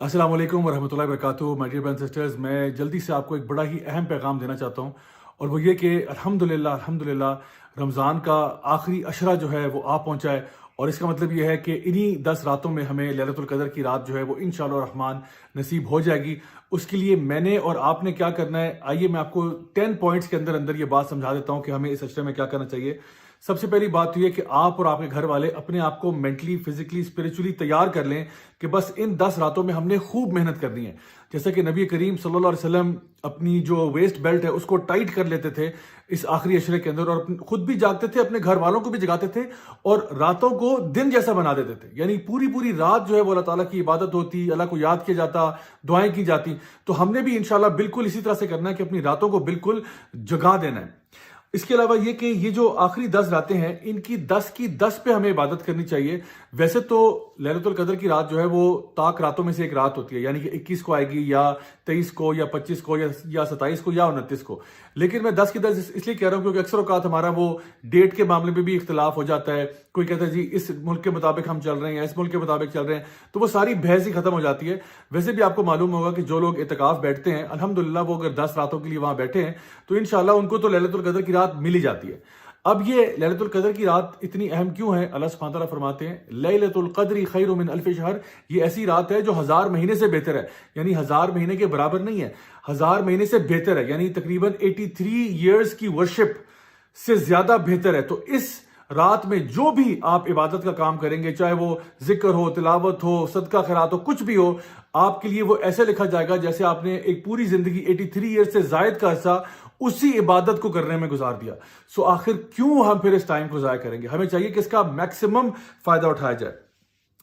अस्सलाम वालेकुम वरहमतुल्लाहि वबरकातुहू। My dear brothers and sisters, मैं जल्दी से आपको एक बड़ा ही अहम पैगाम देना चाहता हूँ, और वो ये कि अल्हम्दुलिल्लाह रमज़ान का आखिरी अशरा जो है वो आ पहुँचा है। और इसका मतलब ये है कि इन्हीं 10 रातों में हमें लैलतुल क़द्र की रात जो है वो इंशाअल्लाह रहमान नसीब हो जाएगी। उसके लिए मैंने और आपने क्या करना है, आइए मैं आपको 10 पॉइंट्स के अंदर अंदर ये बात समझा देता हूँ कि हमें इस अशरे में क्या करना चाहिए। सबसे पहली बात तो ये कि आप और आपके घर वाले अपने आप को मेंटली, फिजिकली, स्पिरिचुअली तैयार कर लें कि बस इन 10 रातों में हमने खूब मेहनत करनी है। जैसे कि नबी करीम सल्लल्लाहु अलैहि वसल्लम अपनी जो वेस्ट बेल्ट है उसको टाइट कर लेते थे इस आखिरी अशरे के अंदर, और खुद भी जागते थे, अपने घर वालों को भी जगाते थे और रातों को दिन जैसा बना देते थे। यानी पूरी पूरी रात जो है वो अल्लाह ताला की इबादत होती, अल्लाह को याद किया जाता, दुआएं की जाती। तो हमने भी इंशाल्लाह बिल्कुल इसी तरह से करना है कि अपनी रातों को बिल्कुल जगा देना है। इसके अलावा ये कि ये जो आखिरी 10 रातें हैं, इनकी 10 की 10 पे हमें इबादत करनी चाहिए। वैसे तो लैलतुल क़द्र की रात जो है वो ताक रातों में से एक रात होती है, यानी कि 21 को आएगी या 23 को या 25 को या 27 को या 29 को। लेकिन मैं 10 की 10 इसलिए कह रहा हूँ क्योंकि अक्सर औकात हमारा वो डेट के मामले में भी इख्तिलाफ हो जाता है। कोई कहता है जी इस मुल्क के मुताबिक हम चल रहे हैं, इस मुल्क के मुताबिक चल रहे हैं, तो वो सारी बहस ही खत्म हो जाती है। वैसे भी आपको मालूम होगा कि जो लोग इत्तिकाफ बैठते हैं, अल्हम्दुलिल्लाह वो अगर 10 रातों के लिए वहां बैठे हैं तो इंशाल्लाह उनको तो लैलतुल क़द्र की रात मिल ही जाती है। अब ये लैलतुल क़द्र की रात इतनी अहम क्यों है? अल्लाह सुब्हानहू तआला फरमाते हैं लैलतुल क़द्री खैरुम मिन अल्फ़ि शहर। ये ऐसी रात है जो 1000 महीने से बेहतर है, यानी 1000 महीने के बराबर नहीं है, 1000 महीने से बेहतर है, यानी तकरीबन 83 ईयर्स की वर्शिप से ज्यादा बेहतर है। तो इस रात में जो भी आप इबादत का काम करेंगे, चाहे वो जिक्र हो, तिलावत हो, सदका खैरात हो, कुछ भी हो, आपके लिए वो ऐसे लिखा जाएगा जैसे आपने एक पूरी जिंदगी 83 ईयर से जायद का अर्सा उसी इबादत को करने में गुजार दिया। सो आखिर क्यों हम फिर इस टाइम को जाया करेंगे? हमें चाहिए कि इसका मैक्सिमम फायदा उठाया जाए।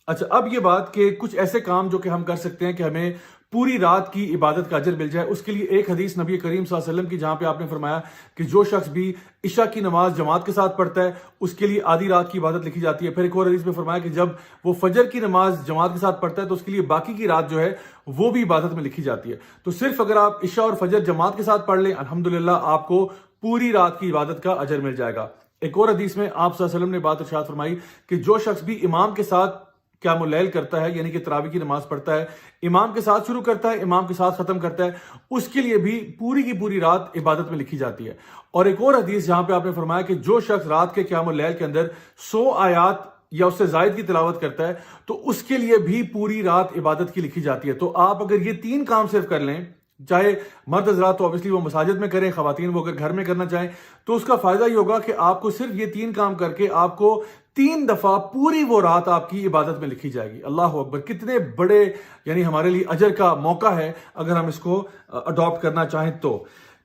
अच्छा, अब ये बात कि कुछ ऐसे काम जो कि हम कर सकते हैं कि हमें पूरी रात की इबादत का अजर मिल जाए। उसके लिए एक हदीस नबी करीम सल्लल्लाहु अलैहि वसल्लम की, जहां पे आपने फरमाया कि जो शख्स भी इशा की नमाज जमात के साथ पढ़ता है उसके लिए आधी रात की इबादत लिखी जाती है। फिर एक और हदीस में फरमाया कि जब वो फजर की नमाज जमात के साथ पढ़ता है तो उसके लिए बाकी की रात जो है वो भी इबादत में लिखी जाती है। तो सिर्फ अगर आप इशा और फजर जमात के साथ पढ़ लें, अल्हम्दुलिल्लाह आपको पूरी रात की इबादत का अजर मिल जाएगा। एक और हदीस में आप सल्लल्लाहु अलैहि वसल्लम ने बात इरशाद फरमाई कि जो शख्स भी इमाम के साथ क़यामुल लैल करता है, यानी कि तरावी की नमाज पढ़ता है, इमाम के साथ शुरू करता है, इमाम के साथ खत्म करता है, उसके लिए भी पूरी की पूरी रात इबादत में लिखी जाती है। और एक और हदीस जहां पे आपने फरमाया कि जो शख्स रात के क़यामुल लैल के अंदर 100 आयात या उससे जायद की तिलावत करता है तो उसके लिए भी पूरी रात इबादत की लिखी जाती है। तो आप अगर ये 3 काम सिर्फ कर लें, चाहे मर्द हज़रात तो ऑब्वियसली वो मसाजिद में करें, खवातीन वो अगर घर में करना चाहें, तो उसका फायदा ये होगा कि आपको सिर्फ ये 3 काम करके आपको 3 दफा पूरी वो रात आपकी इबादत में लिखी जाएगी। अल्लाह अकबर! कितने बड़े यानी हमारे लिए अजर का मौका है अगर हम इसको अडॉप्ट करना चाहें तो।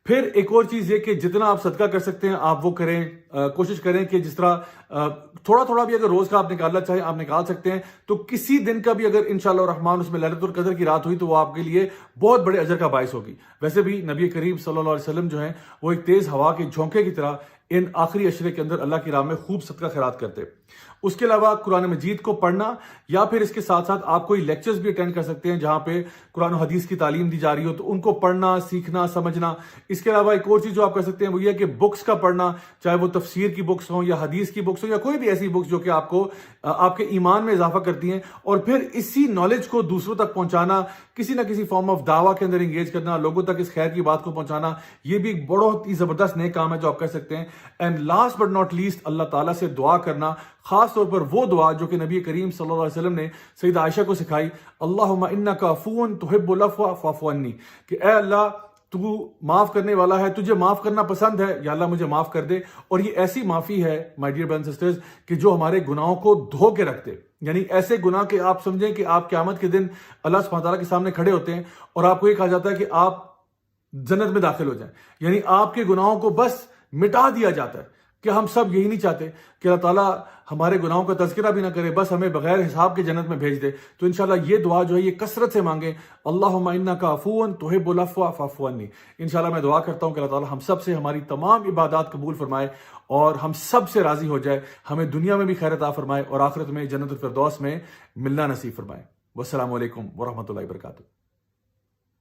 फिर एक और चीज ये कि जितना आप सदका कर सकते हैं आप वो करें। कोशिश करें कि जिस तरह थोड़ा थोड़ा भी अगर रोज का आप निकालना चाहें आप निकाल सकते हैं। तो किसी दिन का भी अगर इंशाअल्लाह रहमान उसमें लैलतुल क़द्र की रात हुई तो वो आपके लिए बहुत बड़े अजर का बायस होगी। वैसे भी नबी करीम सल्लल्लाहु अलैहि वसल्लम जो है वो एक तेज हवा के झोंके की तरह इन आखिरी अशरे के अंदर अल्लाह की राह में खूब सदका खैरात करते। उसके अलावा कुरान मजीद को पढ़ना, या फिर इसके साथ साथ आप कोई लेक्चर्स भी अटेंड कर सकते हैं जहां पे कुरान और हदीस की तालीम दी जा रही हो, तो उनको पढ़ना, सीखना, समझना। इसके अलावा एक और चीज जो आप कर सकते हैं वो ये है कि बुक्स का पढ़ना, चाहे वो तफसीर की बुक्स हो या हदीस की बुक्स हो या कोई भी ऐसी बुक्स जो कि आपको आपके ईमान में इजाफा करती हैं, और फिर इसी नॉलेज को दूसरों तक पहुंचाना, किसी ना किसी फॉर्म ऑफ दावा के अंदर एंगेज करना, लोगों तक इस खैर की बात को पहुंचाना, ये भी एक बहुत ही जबरदस्त नेक काम है जो आप कर सकते हैं। And last but not least, अल्लाह ताला से दुआ करना, खास तौर पर वो दुआ जो कि नबी करीम सल्लल्लाहु अलैहि वसल्लम ने सईदा आयशा को सिखाई, अल्लाहुम्मा इन्नका अफ़ून तुहिब्बुल अफ़्वा फ़अफ़ु अन्नी, कि ए अल्लाह तू माफ करने वाला है, तुझे माफ करना पसंद है, या अल्लाह मुझे माफ कर दे। और ये ऐसी माफी है my dear brothers and sisters कि जो हमारे गुनाहों को धो के रखते, यानी ऐसे गुनाह के आप समझें कि आप क़यामत के दिन अल्लाह सुब्हानहू तआला के सामने खड़े होते हैं और आपको ये कहा जाता है कि आप जन्नत में दाखिल हो जाएं, यानी आपके गुनाहों को बस मिटा दिया जाता है। कि हम सब यही नहीं चाहते कि अल्लाह ताला हमारे गुनाहों का तज़किरा भी ना करे, बस हमें बगैर हिसाब के जन्नत में भेज दे। तो इंशाल्लाह ये दुआ जो है ये कसरत से मांगे, अल्लाहुम्मा इन्नका अफ़ून तुहिब्बुल अफ़्वा फ़अफ़ु अन्नी। इंशाल्लाह मैं दुआ करता हूँ कि अल्लाह ताला हम सब से हमारी तमाम इबादत कबूल फरमाए और हम सब से राजी हो जाए, हमें दुनिया में भी खैर अता फरमाए और आखिरत में जन्नतुल फ़िरदौस में मिलना नसीब फरमाए। वस्सलामु अलैकुम वरहमतुल्लाहि वबरकातुहू।